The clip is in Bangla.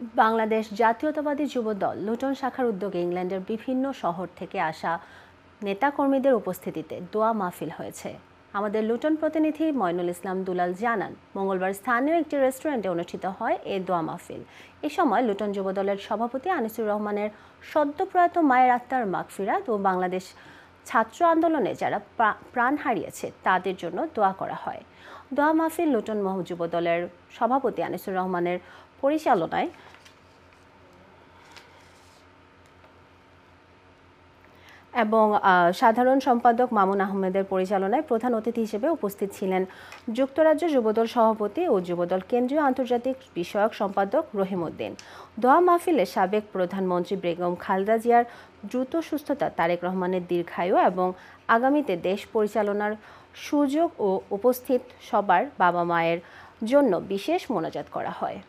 বাংলাদেশ জাতীয়তাবাদী যুবদল লুটন শাখার উদ্যোগে ইংল্যান্ডের বিভিন্ন শহর থেকে আসা নেতাকর্মীদের উপস্থিতিতে দোয়া মাহফিল হয়েছে। আমাদের লুটন প্রতিনিধি ময়নুল ইসলাম দুলাল জানান, মঙ্গলবার স্থানীয় একটি রেস্টুরেন্টে অনুষ্ঠিত হয় এই দোয়া মাহফিল। এ সময় লুটন যুবদলের সভাপতি আনিসুর রহমানের সদ্যপ্রয়াত মায়ের আত্মার মাগফিরাত ও বাংলাদেশ ছাত্র আন্দোলনে যারা প্রাণ হারিয়েছে তাদের জন্য দোয়া করা হয়। দোয়া মাহফিল লুটন যুবদলের সভাপতি আনিসুর রহমানের পরিচালনায় এবং সাধারণ সম্পাদক মামুন আহমেদের পরিচালনায় প্রধান অতিথি হিসেবে উপস্থিত ছিলেন যুক্তরাজ্য যুবদল সভাপতি ও যুবদল কেন্দ্রীয় আন্তর্জাতিক বিষয়ক সম্পাদক রহিমউদ্দিন। দোয়া মাহফিলে সাবেক প্রধানমন্ত্রী বেগম খালেদা জিয়ার দ্রুত সুস্থতা, তারেক রহমানের দীর্ঘায়ু এবং আগামীতে দেশ পরিচালনার সুযোগ ও উপস্থিত সবার বাবা মায়ের জন্য বিশেষ মোনাজাত করা হয়।